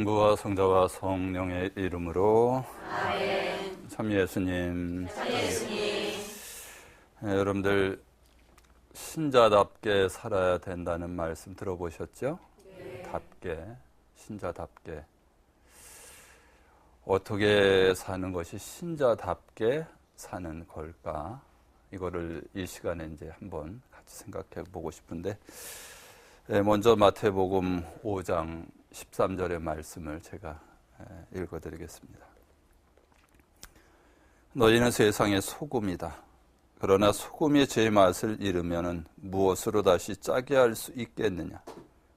성부와 성자와 성령의 이름으로 아멘. 참 예수님. 여러분들 신자답게 살아야 된다는 말씀 들어보셨죠? 네. 답게, 신자답게. 어떻게 사는 것이 신자답게 사는 걸까? 이거를 이 시간에 이제 한번 같이 생각해 보고 싶은데, 먼저 마태복음 5장 13절의 말씀을 제가 읽어드리겠습니다. 너희는 세상의 소금이다. 그러나 소금이 제 맛을 잃으면 무엇으로 다시 짜게 할 수 있겠느냐?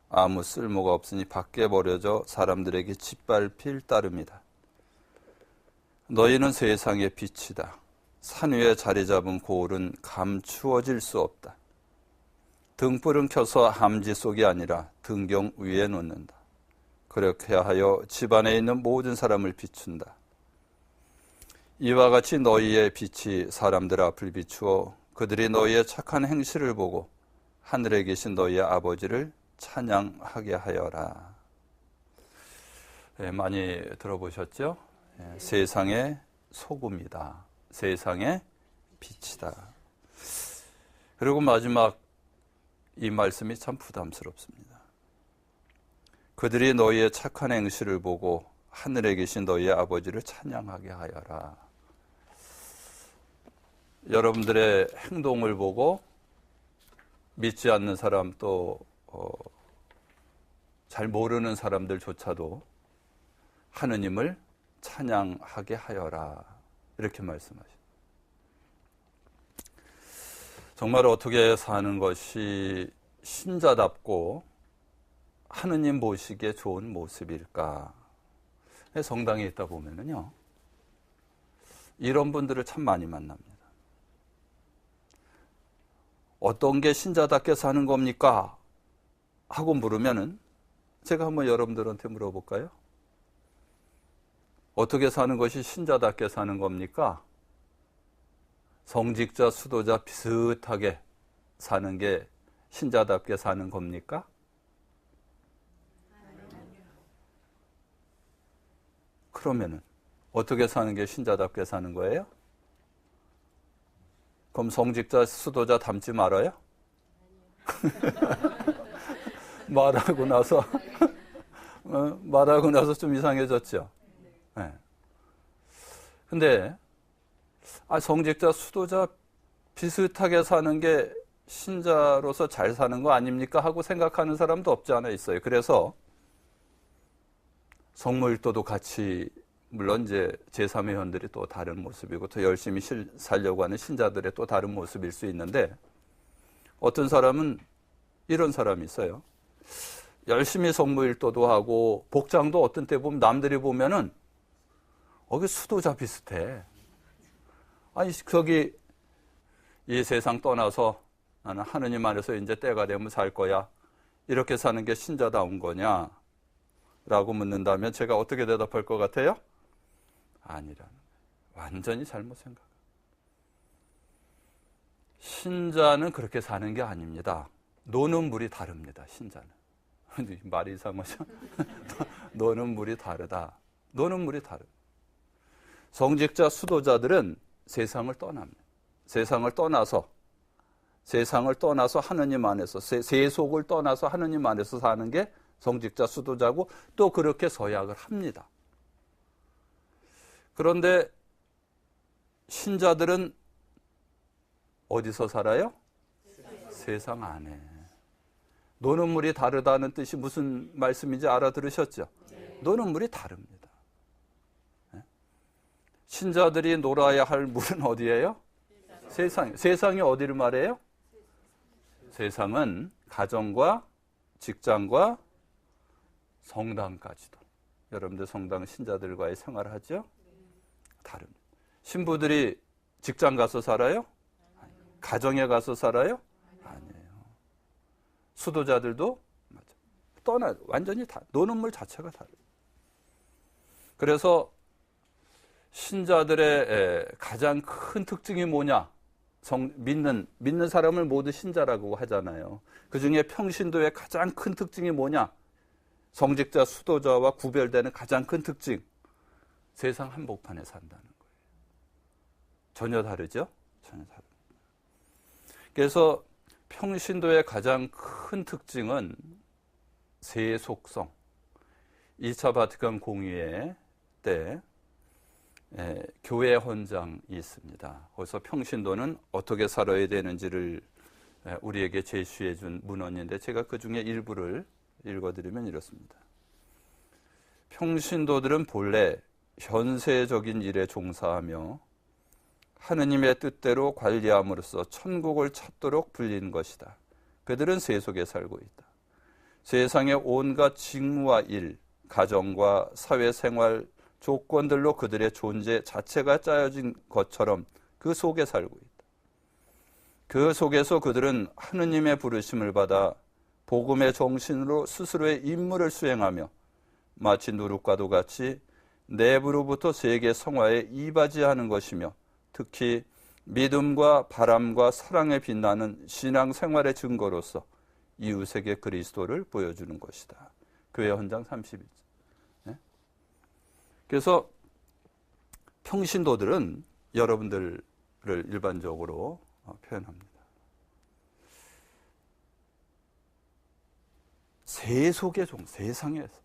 아무 쓸모가 없으니 밖에 버려져 사람들에게 짓밟힐 따름이다. 너희는 세상의 빛이다. 산 위에 자리 잡은 고을은 감추어질 수 없다. 등불은 켜서 함지 속이 아니라 등경 위에 놓는다. 그렇게 하여 집안에 있는 모든 사람을 비춘다. 이와 같이 너희의 빛이 사람들 앞을 비추어 그들이 너희의 착한 행실을 보고 하늘에 계신 너희의 아버지를 찬양하게 하여라. 많이 들어보셨죠? 세상의 소금이다. 세상의 빛이다. 그리고 마지막 이 말씀이 참 부담스럽습니다. 그들이 너희의 착한 행실을 보고 하늘에 계신 너희의 아버지를 찬양하게 하여라. 여러분들의 행동을 보고 믿지 않는 사람 또 잘 모르는 사람들조차도 하느님을 찬양하게 하여라. 이렇게 말씀하십니다. 정말 어떻게 사는 것이 신자답고 하느님 보시기에 좋은 모습일까? 성당에 있다 보면은요, 이런 분들을 참 많이 만납니다. 어떤 게 신자답게 사는 겁니까? 하고 물으면은 제가 한번 여러분들한테 물어볼까요? 어떻게 사는 것이 신자답게 사는 겁니까? 성직자, 수도자 비슷하게 사는 게 신자답게 사는 겁니까? 그러면은 어떻게 사는 게 신자답게 사는 거예요? 그럼 성직자, 수도자 닮지 말아요? 말하고 나서 좀 이상해졌죠? 네. 근데 성직자, 수도자 비슷하게 사는 게 신자로서 잘 사는 거 아닙니까? 하고 생각하는 사람도 없지 않아 있어요. 그래서 성모일도도 같이, 물론 이제 제3회원들이 또 다른 모습이고 더 열심히 살려고 하는 신자들의 또 다른 모습일 수 있는데, 어떤 사람은 이런 사람이 있어요. 열심히 성모일도도 하고 복장도 어떤 때 보면 남들이 보면은 그 수도자 비슷해. 거기 이 세상 떠나서 나는 하느님 안에서 이제 때가 되면 살 거야. 이렇게 사는 게 신자다운 거냐? 라고 묻는다면 제가 어떻게 대답할 것 같아요? 아니라는 거예요. 완전히 잘못 생각해요. 신자는 그렇게 사는 게 아닙니다. 노는 물이 다릅니다. 신자는. 말이 이상하죠? 노는 물이 다르다. 노는 물이 다르다. 성직자, 수도자들은 세상을 떠납니다. 세상을 떠나서 하느님 안에서, 세속을 떠나서 하느님 안에서 사는 게 성직자, 수도자고 또 그렇게 서약을 합니다. 그런데 신자들은 어디서 살아요? 세상 안에. 노는 물이 다르다는 뜻이 무슨 말씀인지 알아들으셨죠? 노는 물이 다릅니다. 신자들이 놀아야 할 물은 어디예요? 세상이 어디를 말해요? 세상은 가정과 직장과 성당까지도. 여러분들 성당 신자들과의 생활을 하죠? 다릅니다. 신부들이 직장 가서 살아요? 가정에 가서 살아요? 아니에요. 수도자들도 완전히 노는 물 자체가 다르요. 그래서 신자들의 가장 큰 특징이 뭐냐? 믿는 사람을 모두 신자라고 하잖아요. 그 중에 평신도의 가장 큰 특징이 뭐냐? 성직자, 수도자와 구별되는 가장 큰 특징, 세상 한복판에 산다는 거예요. 전혀 다르죠? 전혀 다릅니다. 그래서 평신도의 가장 큰 특징은 세속성. 2차 바티칸 공의회 때 교회 헌장이 있습니다. 거기서 평신도는 어떻게 살아야 되는지를 우리에게 제시해 준 문헌인데 제가 그 중에 일부를 읽어드리면 이렇습니다. 평신도들은 본래 현세적인 일에 종사하며 하느님의 뜻대로 관리함으로써 천국을 찾도록 불린 것이다. 그들은 세속에 살고 있다. 세상의 온갖 직무와 일, 가정과 사회생활 조건들로 그들의 존재 자체가 짜여진 것처럼 그 속에 살고 있다. 그 속에서 그들은 하느님의 부르심을 받아 복음의 정신으로 스스로의 임무를 수행하며 마치 누룩과도 같이 내부로부터 세계 성화에 이바지하는 것이며 특히 믿음과 바람과 사랑에 빛나는 신앙생활의 증거로서 이웃에게 그리스도를 보여주는 것이다. 교회 헌장 31절. 그래서 평신도들은 여러분들을 일반적으로 표현합니다. 세속의 종, 세상에서.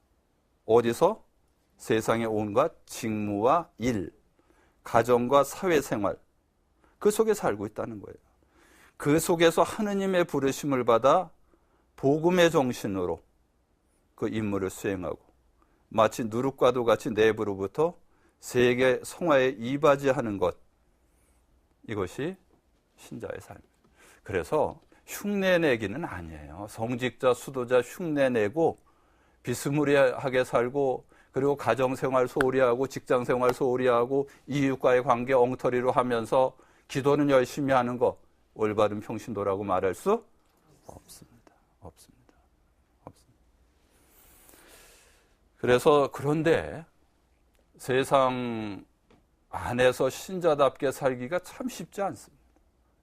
어디서? 세상의 온갖 직무와 일, 가정과 사회생활, 그 속에 살고 있다는 거예요. 그 속에서 하느님의 부르심을 받아 복음의 정신으로 그 임무를 수행하고 마치 누룩과도 같이 내부로부터 세계 성화에 이바지하는 것, 이것이 신자의 삶입니다. 그래서 흉내내기는 아니에요. 성직자, 수도자 흉내내고 비스무리하게 살고 그리고 가정생활 소홀히 하고 직장생활 소홀히 하고 이웃과의 관계 엉터리로 하면서 기도는 열심히 하는 거 올바른 평신도라고 말할 수 없습니다. 없습니다. 그래서 그런데 세상 안에서 신자답게 살기가 참 쉽지 않습니다.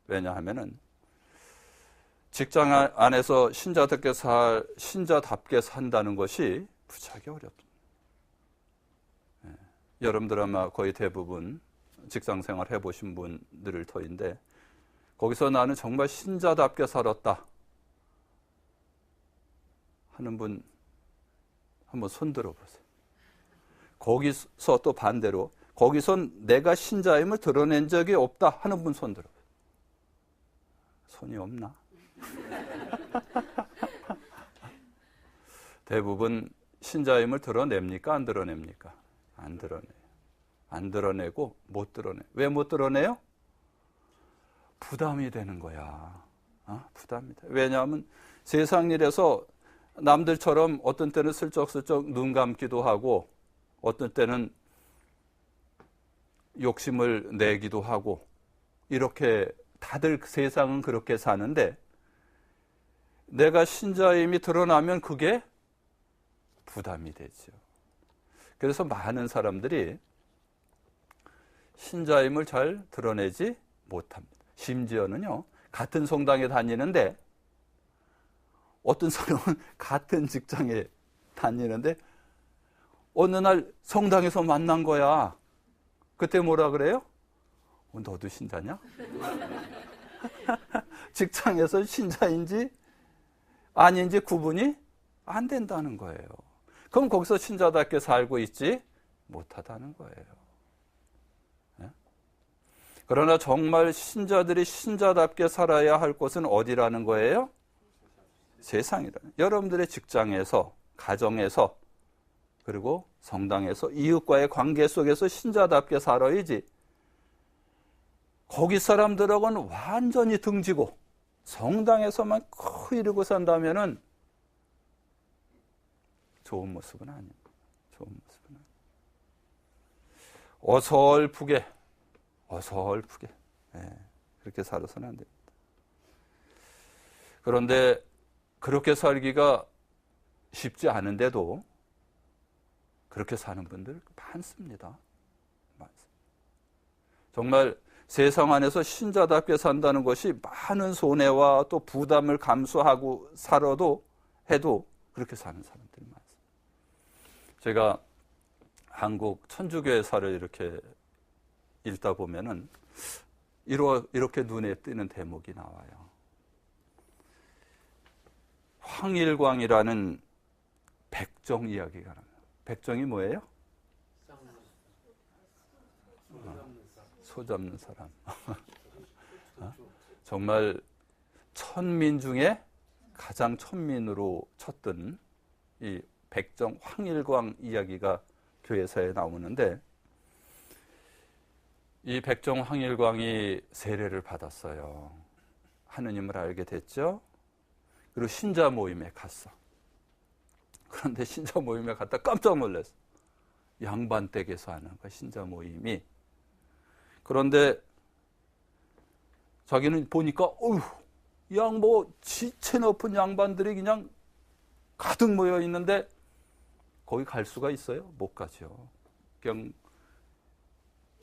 왜냐하면은 직장 안에서 신자답게 산다는 것이 부차기 어렵습니다. 여러분들 아마 거의 대부분 직장 생활 해보신 분들을 터인데 거기서 나는 정말 신자답게 살았다 하는 분 한번 손 들어보세요. 거기서 또 반대로 거기선 내가 신자임을 드러낸 적이 없다 하는 분 손 들어보세요. 손이 없나? 대부분 신자임을 드러냅니까? 안 드러냅니까? 안 드러내요. 안 드러내고 못 드러내요. 왜 못 드러내요? 부담이 되는 거야. 부담이 돼. 왜냐하면 세상 일에서 남들처럼 어떤 때는 슬쩍슬쩍 눈 감기도 하고 어떤 때는 욕심을 내기도 하고 이렇게 다들 세상은 그렇게 사는데 내가 신자임이 드러나면 그게 부담이 되죠. 그래서 많은 사람들이 신자임을 잘 드러내지 못합니다. 심지어는요, 같은 성당에 다니는데 어떤 사람은 같은 직장에 다니는데 어느 날 성당에서 만난 거야. 그때 뭐라 그래요? 너도 신자냐? 직장에서 신자인지 아닌지 구분이 안 된다는 거예요. 그럼 거기서 신자답게 살고 있지 못하다는 거예요. 네? 그러나 정말 신자들이 신자답게 살아야 할 곳은 어디라는 거예요? 세상이라는. 여러분들의 직장에서, 가정에서, 그리고 성당에서, 이웃과의 관계 속에서 신자답게 살아야지. 거기 사람들하고는 완전히 등지고 성당에서만 코 이르고 산다면은 좋은 모습은 아닙니다. 좋은 모습은 아닙니다. 어설프게 그렇게 살아서는 안 됩니다. 그런데 그렇게 살기가 쉽지 않은데도 그렇게 사는 분들 많습니다. 정말 세상 안에서 신자답게 산다는 것이 많은 손해와 또 부담을 감수하고 살아도 해도 그렇게 사는 사람들이 많습니다. 제가 한국 천주교회사를 이렇게 읽다 보면은 이렇게 눈에 띄는 대목이 나와요. 황일광이라는 백정 이야기가 나와요. 백정이 뭐예요? 소 잡는 사람. 정말 천민 중에 가장 천민으로 쳤던 이 백정 황일광 이야기가 교회사에 나오는데, 이 백정 황일광이 세례를 받았어요. 하느님을 알게 됐죠. 그리고 신자 모임에 갔어. 그런데 신자 모임에 갔다 깜짝 놀랐어. 양반댁에서 하는 거야, 신자 모임이. 그런데 자기는 보니까 그냥 뭐 지체 높은 양반들이 그냥 가득 모여 있는데 거기 갈 수가 있어요? 못 가죠. 그냥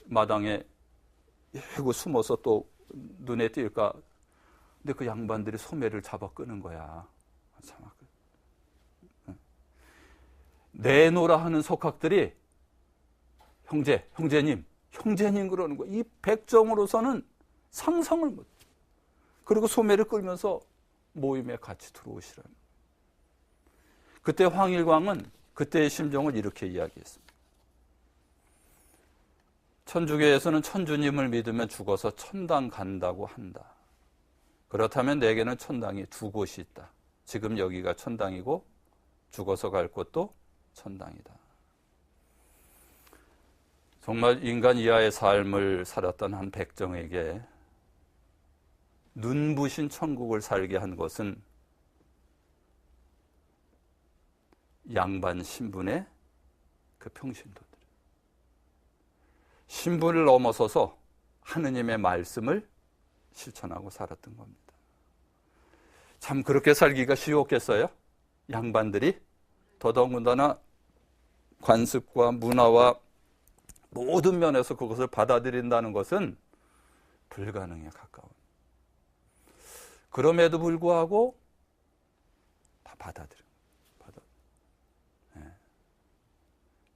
마당에 숨어서 또 눈에 띌까. 근데 그 양반들이 소매를 잡아 끄는 거야. 내노라 하는 속학들이 형제님 그러는 거야. 이 백정으로서는 상상을 못. 그리고 소매를 끌면서 모임에 같이 들어오시라는. 그때 황일광은 그때의 심정을 이렇게 이야기했습니다. 천주교에서는 천주님을 믿으면 죽어서 천당 간다고 한다. 그렇다면 내게는 천당이 두 곳이 있다. 지금 여기가 천당이고 죽어서 갈 곳도 천당이다. 정말 인간 이하의 삶을 살았던 한 백정에게 눈부신 천국을 살게 한 것은 양반 신분의 그 평신도들. 신분을 넘어서서 하느님의 말씀을 실천하고 살았던 겁니다. 참 그렇게 살기가 쉬웠겠어요? 양반들이 더더군다나 관습과 문화와 모든 면에서 그것을 받아들인다는 것은 불가능에 가까운. 그럼에도 불구하고 다 받아들여요.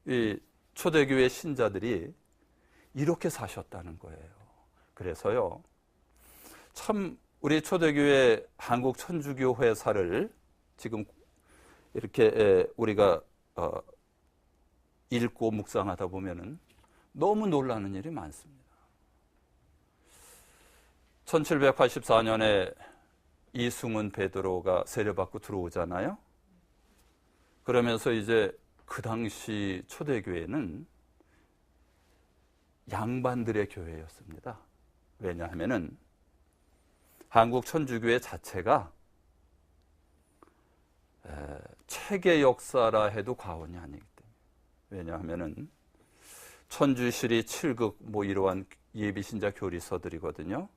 이 초대교회 신자들이 이렇게 사셨다는 거예요. 그래서요, 참 우리 초대교회 한국 천주교회사를 지금 이렇게 우리가 읽고 묵상하다 보면은 너무 놀라는 일이 많습니다. 1784년에 이승훈 베드로가 세례받고 들어오잖아요. 그러면서 이제 그 당시 초대교회는 양반들의 교회였습니다. 왜냐하면은 한국 천주교회 자체가 체계 역사라 해도 과언이 아니기 때문에. 왜냐하면은 천주실이 7극 뭐 이러한 예비신자 교리서들이거든요.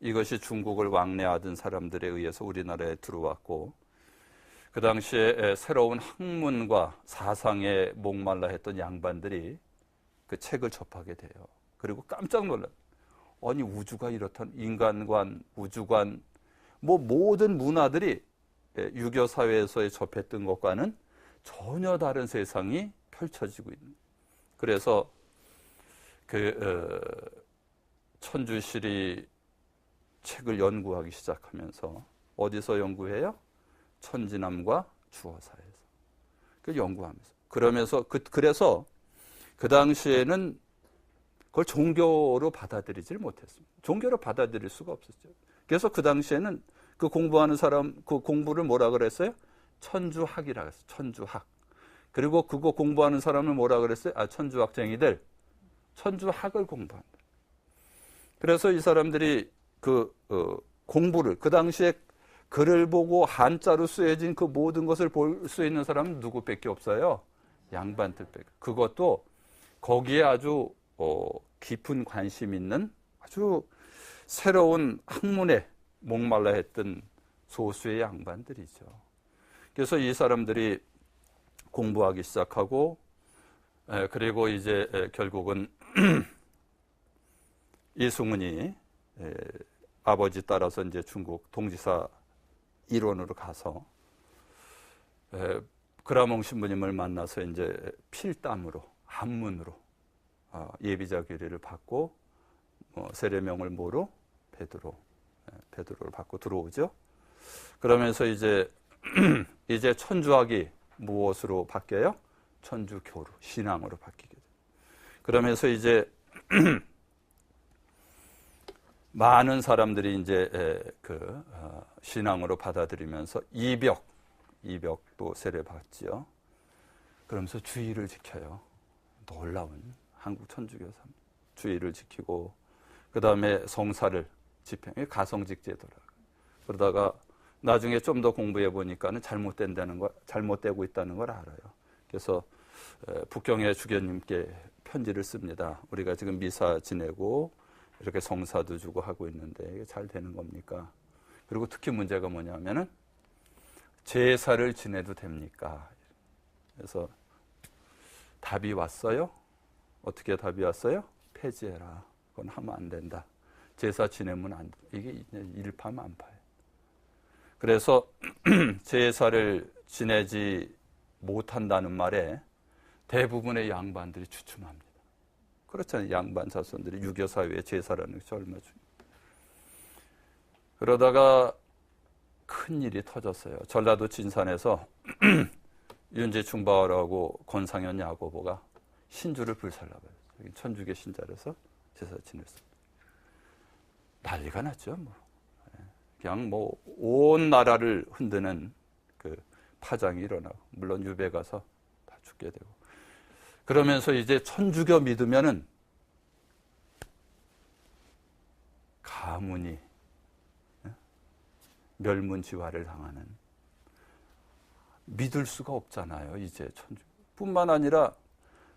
이것이 중국을 왕래하던 사람들에 의해서 우리나라에 들어왔고, 그 당시에 새로운 학문과 사상에 목말라 했던 양반들이 그 책을 접하게 돼요. 그리고 깜짝 놀라요. 아니 우주가 이렇다는, 인간관, 우주관, 뭐 모든 문화들이 유교 사회에서 접했던 것과는 전혀 다른 세상이 펼쳐지고 있는. 그래서 그 천주실이 책을 연구하기 시작하면서 어디서 연구해요? 천지남과 주어사에서. 그 연구하면서. 그러면서 그래서 그 당시에는 그걸 종교로 받아들이질 못했습니다. 종교로 받아들일 수가 없었죠. 그래서 그 당시에는 그 공부하는 사람, 그 공부를 뭐라 그랬어요? 천주학이라고 했어요. 천주학. 그리고 그거 공부하는 사람을 뭐라 그랬어요? 천주학쟁이들. 천주학을 공부한다. 그래서 이 사람들이 그 공부를, 그 당시에 글을 보고 한자로 쓰여진 그 모든 것을 볼 수 있는 사람은 누구밖에 없어요? 양반들밖에. 그것도 거기에 아주 깊은 관심 있는 아주 새로운 학문에 목말라 했던 소수의 양반들이죠. 그래서 이 사람들이 공부하기 시작하고, 그리고 이제 결국은 이승훈이 아버지 따라서 이제 중국 동지사 일원으로 가서 그라몽 신부님을 만나서 이제 필담으로 한문으로 예비자 규례를 받고 세례명을 뭐로 베드로를 받고 들어오죠. 그러면서 이제 이제 천주학이 무엇으로 바뀌어요? 천주교로 신앙으로 바뀌게 돼요. 그러면서 이제 많은 사람들이 이제 신앙으로 받아들이면서 이벽도 세례받지요. 그러면서 주의를 지켜요. 놀라운 한국 천주교 주의를 지키고 그 다음에 성사를 집행, 가성직제더라. 그러다가 나중에 좀 더 공부해 보니까는 잘못되고 있다는 걸 알아요. 그래서 북경의 주교님께 편지를 씁니다. 우리가 지금 미사 지내고 이렇게 성사도 주고 하고 있는데 이게 잘 되는 겁니까? 그리고 특히 문제가 뭐냐면은 제사를 지내도 됩니까? 그래서 답이 왔어요. 어떻게 답이 왔어요? 폐지해라. 그건 하면 안 된다. 제사 지내면 안 돼. 이게 일파만파예요. 그래서 제사를 지내지 못한다는 말에 대부분의 양반들이 주춤합니다. 그렇잖아요. 양반 자손들이 유교 사회에 제사라는 것이 얼마 중요해요. 그러다가 큰 일이 터졌어요. 전라도 진산에서 윤제 중바라고 권상현 야고보가 신주를 불살라봐요. 천주교 신자라서 제사 지냈습니다. 난리가 났죠. 그냥 온 나라를 흔드는 그 파장이 일어나고, 물론 유배 가서 다 죽게 되고. 그러면서 이제 천주교 믿으면은 가문이 멸문지화를 당하는, 믿을 수가 없잖아요. 이제 뿐만 아니라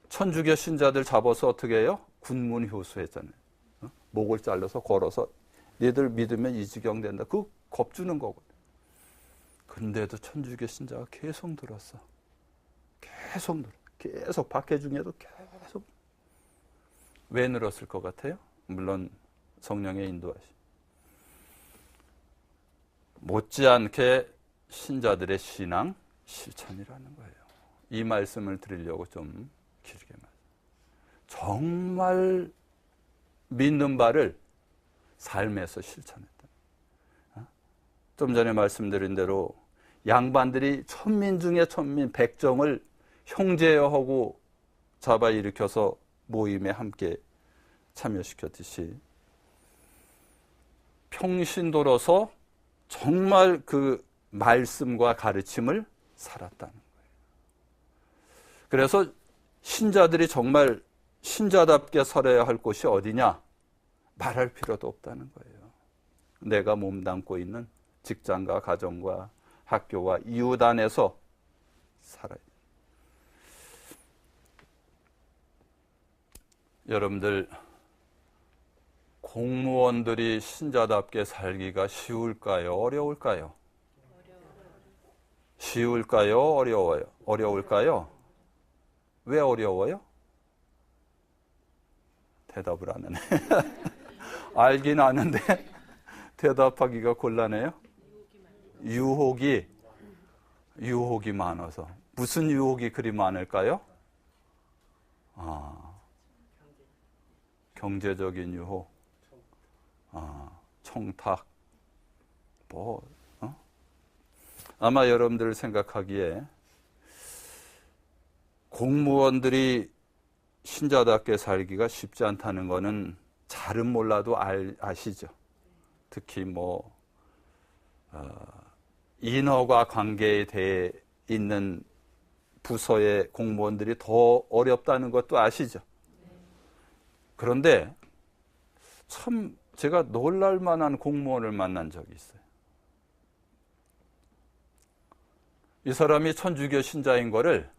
천주교 신자들 잡아서 어떻게 해요? 군문 효수했잖아요. 목을 잘라서 걸어서 얘들 믿으면 이 지경 된다. 그거 겁주는 거거든요. 근데도 천주교 신자가 계속 늘었어. 계속 박해 중에도 계속. 왜 늘었을 것 같아요? 물론 성령의 인도하심. 못지않게 신자들의 신앙 실천이라는 거예요. 이 말씀을 드리려고 좀 길게 말해요. 정말 믿는 바를 삶에서 실천했다. 좀 전에 말씀드린 대로 양반들이 천민 중에 천민, 백정을 형제하고 잡아 일으켜서 모임에 함께 참여시켰듯이 평신도로서 정말 그 말씀과 가르침을 살았다는 거예요. 그래서 신자들이 정말 신자답게 살아야 할 곳이 어디냐? 말할 필요도 없다는 거예요. 내가 몸담고 있는 직장과 가정과 학교와 이웃 안에서 살아야 돼요. 여러분들, 공무원들이 신자답게 살기가 쉬울까요? 어려울까요? 쉬울까요? 어려워요? 어려울까요? 왜 어려워요? 대답을 안 하네. 알긴 아는데 대답하기가 곤란해요. 유혹이 많아서. 무슨 유혹이 그리 많을까요? 경제적인 유혹, 청탁, 아마 여러분들 생각하기에 공무원들이 신자답게 살기가 쉽지 않다는 거는 잘은 몰라도 아시죠. 특히 인허가 관계에 대해 있는 부서의 공무원들이 더 어렵다는 것도 아시죠. 그런데 참 제가 놀랄 만한 공무원을 만난 적이 있어요. 이 사람이 천주교 신자인 거를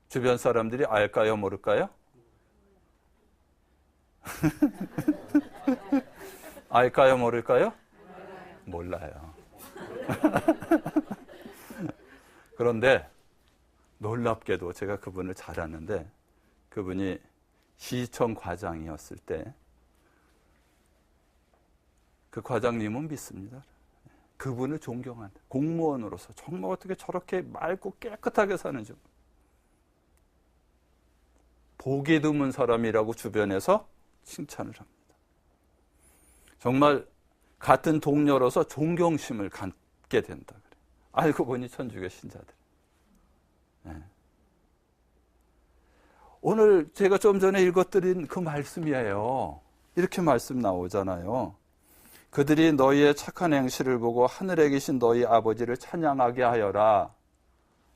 주변 사람들이 알까요, 모를까요? 알까요, 모를까요? 몰라요. 그런데 놀랍게도 제가 그분을 잘 아는데, 그분이 시청 과장이었을 때 그 과장님은 믿습니다. 그분을 존경한다. 공무원으로서 정말 어떻게 저렇게 맑고 깨끗하게 사는지. 보기 드문 사람이라고 주변에서 칭찬을 합니다. 정말 같은 동료로서 존경심을 갖게 된다. 알고 보니 천주교 신자들. 네. 오늘 제가 좀 전에 읽어드린 그 말씀이에요. 이렇게 말씀 나오잖아요. 그들이 너희의 착한 행실을 보고 하늘에 계신 너희 아버지를 찬양하게 하여라.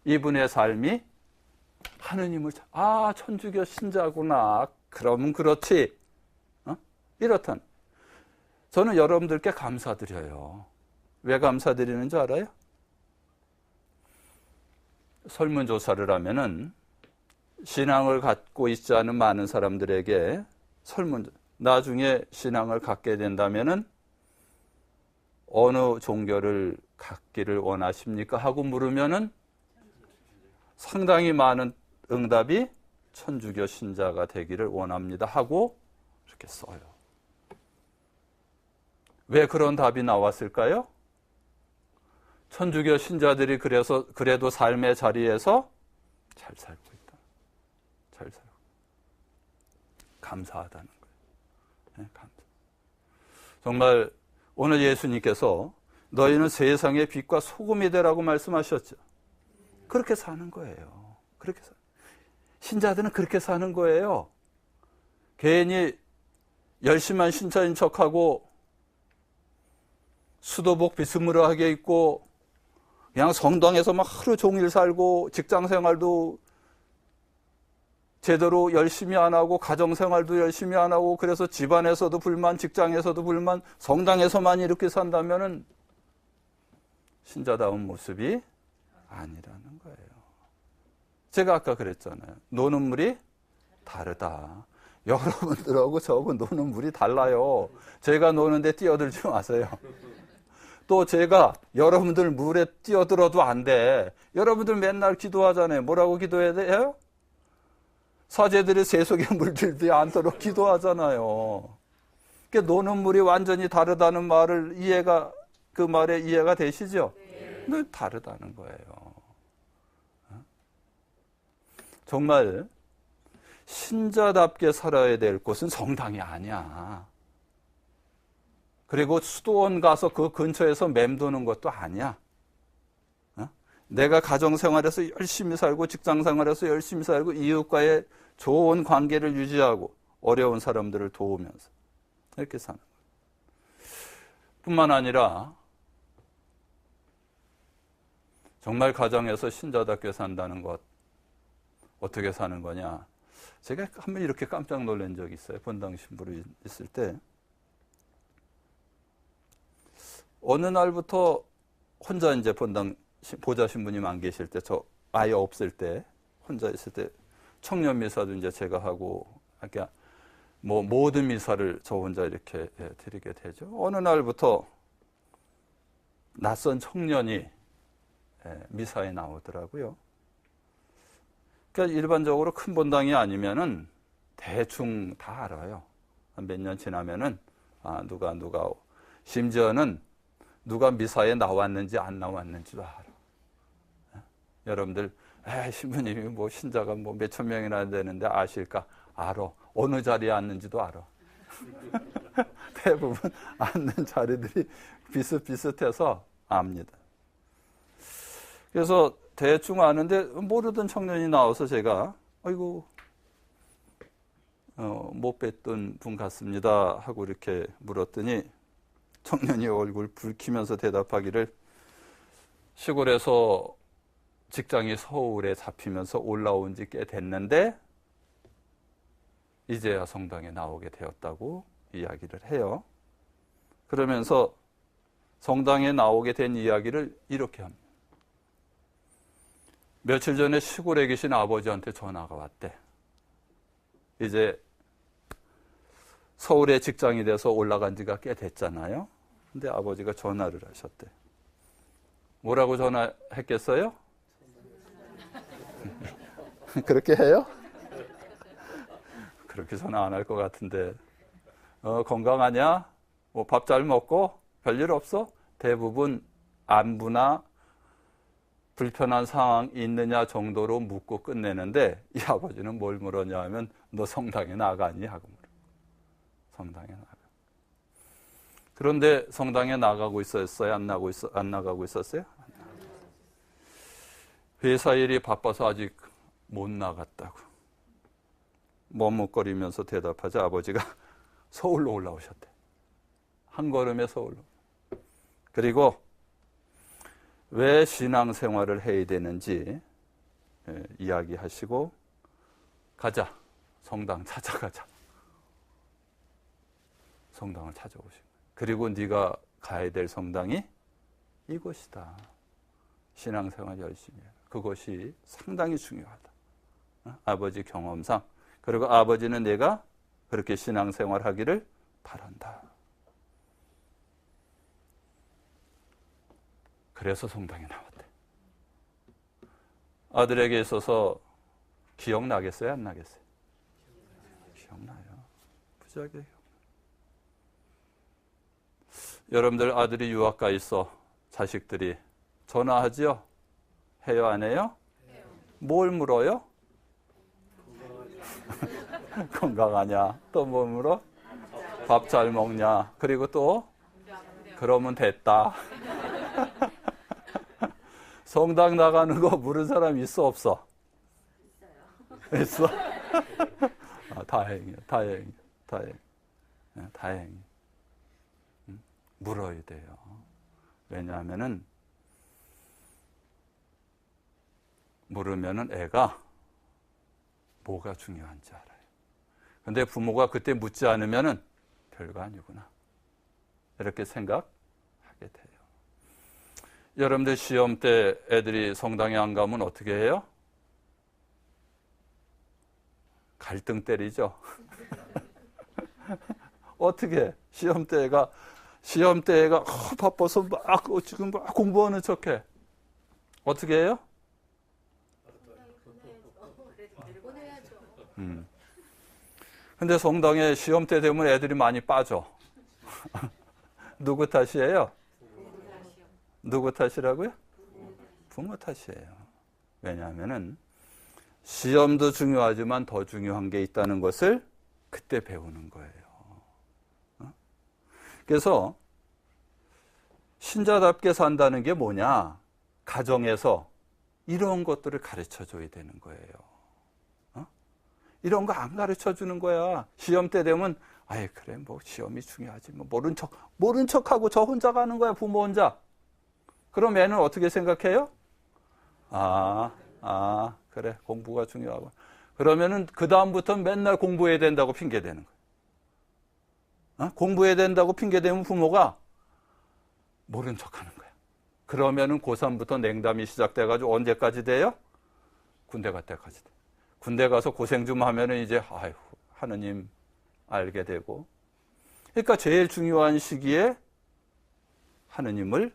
이분의 삶이 하느님을 천주교 신자구나. 그러면 그렇지. 이렇단. 저는 여러분들께 감사드려요. 왜 감사드리는 줄 알아요? 설문조사를 하면은 신앙을 갖고 있지 않은 많은 사람들에게 나중에 신앙을 갖게 된다면은 어느 종교를 갖기를 원하십니까? 하고 물으면은 상당히 많은 응답이 천주교 신자가 되기를 원합니다. 하고 이렇게 써요. 왜 그런 답이 나왔을까요? 천주교 신자들이 그래도 삶의 자리에서 잘 살고 있다. 잘 살고. 감사하다는 거예요. 네, 감사. 정말 오늘 예수님께서 너희는 세상의 빛과 소금이 되라고 말씀하셨죠. 그렇게 사는 거예요. 신자들은 그렇게 사는 거예요. 괜히 열심한 신자인 척하고 수도복 비스무리하게 입고 그냥 성당에서만 하루 종일 살고 직장생활도 제대로 열심히 안 하고 가정생활도 열심히 안 하고 그래서 집안에서도 불만, 직장에서도 불만, 성당에서만 이렇게 산다면은 신자다운 모습이 아니라는 거예요. 제가 아까 그랬잖아요. 노는 물이 다르다. 여러분들하고 저하고 노는 물이 달라요. 제가 노는데 뛰어들지 마세요. 또 제가 여러분들 물에 뛰어들어도 안 돼. 여러분들 맨날 기도하잖아요. 뭐라고 기도해야 돼요? 사제들이 새 속에 물들지 않도록 기도하잖아요. 그러니까 노는 물이 완전히 다르다는 말을 그 말에 이해가 되시죠? 네. 다르다는 거예요. 정말 신자답게 살아야 될 곳은 성당이 아니야. 그리고 수도원 가서 그 근처에서 맴도는 것도 아니야. 내가 가정생활에서 열심히 살고 직장생활에서 열심히 살고 이웃과의 좋은 관계를 유지하고 어려운 사람들을 도우면서 이렇게 사는 거예요. 뿐만 아니라 정말 가정에서 신자답게 산다는 것 어떻게 사는 거냐. 제가 한번 이렇게 깜짝 놀란 적이 있어요. 본당 신부로 있을 때 어느 날부터 혼자 이제 본당 보좌 신부님 안 계실 때, 저 아예 없을 때, 혼자 있을 때 청년 미사도 이제 제가 하고, 그러니까 뭐 모든 미사를 저 혼자 이렇게 드리게 되죠. 어느 날부터 낯선 청년이 미사에 나오더라고요. 그러니까 일반적으로 큰 본당이 아니면은 대충 다 알아요. 몇 년 지나면은 누가 심지어는 누가 미사에 나왔는지 안 나왔는지도 알아. 여러분들 신부님이 뭐 신자가 뭐 몇천 명이나 되는데 아실까? 알아. 어느 자리에 앉는지도 알아. 대부분 앉는 자리들이 비슷비슷해서 압니다. 그래서 대충 아는데 모르던 청년이 나와서 제가 아이고 못 뵀던 분 같습니다 하고 이렇게 물었더니 청년이 얼굴 붉히면서 대답하기를 시골에서 직장이 서울에 잡히면서 올라온 지 꽤 됐는데 이제야 성당에 나오게 되었다고 이야기를 해요. 그러면서 성당에 나오게 된 이야기를 이렇게 합니다. 며칠 전에 시골에 계신 아버지한테 전화가 왔대. 이제 서울에 직장이 돼서 올라간 지가 꽤 됐잖아요. 근데 아버지가 전화를 하셨대. 뭐라고 전화했겠어요? 그렇게 해요? 그렇게 전화 안 할 것 같은데. 건강하냐? 뭐 밥 잘 먹고? 별일 없어? 대부분 안부나 불편한 상황이 있느냐 정도로 묻고 끝내는데 이 아버지는 뭘 물었냐 하면 너 성당에 나가니? 하고 물어. 성당에 나가. 그런데 성당에 나가고 있었어요? 안 나가고 있었어요? 회사 일이 바빠서 아직 못 나갔다고 머뭇거리면서 대답하자 아버지가 서울로 올라오셨대. 한 걸음에 서울로. 그리고 왜 신앙생활을 해야 되는지 이야기하시고 가자. 성당 찾아가자. 성당을 찾아오신 거예요. 그리고 네가 가야 될 성당이 이곳이다. 신앙생활 열심히 해라. 그것이 상당히 중요하다. 아버지 경험상. 그리고 아버지는 내가 그렇게 신앙생활 하기를 바란다. 그래서 성당에 나왔대. 아들에게 있어서 기억나겠어요? 안 나겠어요? 기억나요. 부지하게 기억나요. 여러분들 아들이 유학 가 있어. 자식들이 전화하죠? 해요? 안 해요? 해요. 뭘 물어요? 건강하냐? 또 뭐 물어? 밥 잘 먹냐? 그리고 또 그러면 됐다. 성당 나가는 거 물은 사람 있어 없어? 있어? 아, 다행이야. 다행이야. 물어야 돼요. 왜냐하면은 물으면은 애가 뭐가 중요한지 알아요. 근데 부모가 그때 묻지 않으면은 별거 아니구나. 이렇게 생각하게 돼요. 여러분들 시험 때 애들이 성당에 안 가면 어떻게 해요? 갈등 때리죠. 어떻게? 시험 때 애가 바빠서 지금 막 공부하는 척해. 어떻게 해요? 근데 성당에 시험 때 되면 애들이 많이 빠져. 누구 탓이에요? 누구 탓이라고요? 부모 탓이에요. 왜냐하면은 시험도 중요하지만 더 중요한 게 있다는 것을 그때 배우는 거예요. 그래서 신자답게 산다는 게 뭐냐? 가정에서 이런 것들을 가르쳐 줘야 되는 거예요. 이런 거 안 가르쳐 주는 거야. 시험 때 되면 아예 그래 뭐 시험이 중요하지 뭐 모른 척하고 저 혼자 가는 거야. 부모 혼자. 그럼 애는 어떻게 생각해요? 그래 공부가 중요하고. 그러면은 그 다음부터는 맨날 공부해야 된다고 핑계 대는 거야. 공부해야 된다고 핑계 대면 부모가 모른 척하는 거야. 그러면은 고3부터 냉담이 시작돼가지고 언제까지 돼요? 군대 갈 때까지 돼. 군대 가서 고생 좀 하면은 이제 하느님 알게 되고. 그러니까 제일 중요한 시기에 하느님을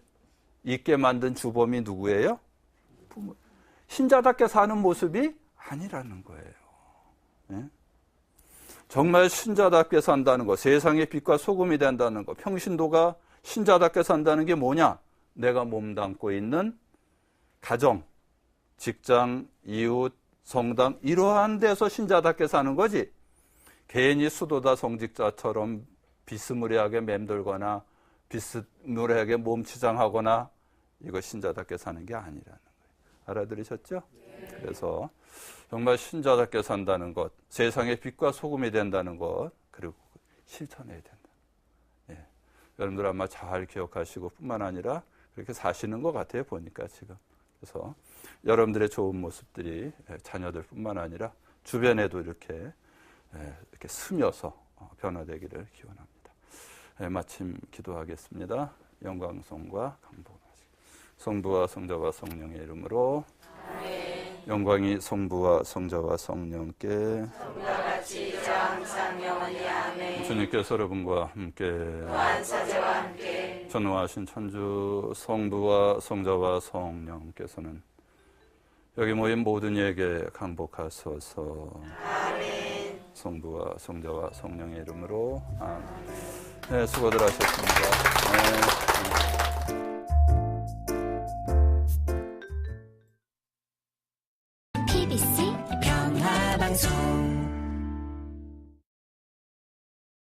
잊게 만든 주범이 누구예요? 부모. 신자답게 사는 모습이 아니라는 거예요. 네? 정말 신자답게 산다는 것, 세상의 빛과 소금이 된다는 것, 평신도가 신자답게 산다는 게 뭐냐? 내가 몸담고 있는 가정, 직장, 이웃, 성당 이러한 데서 신자답게 사는 거지. 괜히 수도다 성직자처럼 비스무리하게 맴돌거나 비스무리하게 몸치장하거나 이거 신자답게 사는 게 아니라는 거예요. 알아들으셨죠? 네. 그래서 정말 신자답게 산다는 것, 세상의 빛과 소금이 된다는 것, 그리고 실천해야 된다. 예. 여러분들 아마 잘 기억하시고 뿐만 아니라 그렇게 사시는 것 같아요. 보니까 지금. 그래서 여러분들의 좋은 모습들이 자녀들뿐만 아니라 주변에도 이렇게 스며서 변화되기를 기원합니다. 마침 기도하겠습니다. 영광성과 강복을 성부와 성자와 성령의 이름으로 아멘. 영광이 성부와 성자와 성령께 성부와 같이 항상 영원히 아멘. 주님께서 여러분과 함께 또한 사제와 함께 전능하신 천주 성부와 성자와 성령께서는 여기 모인 모든 이에게 강복하소서. 아멘. 성부와 성자와 성령의 이름으로 아멘. 네, 수고들 하셨습니다.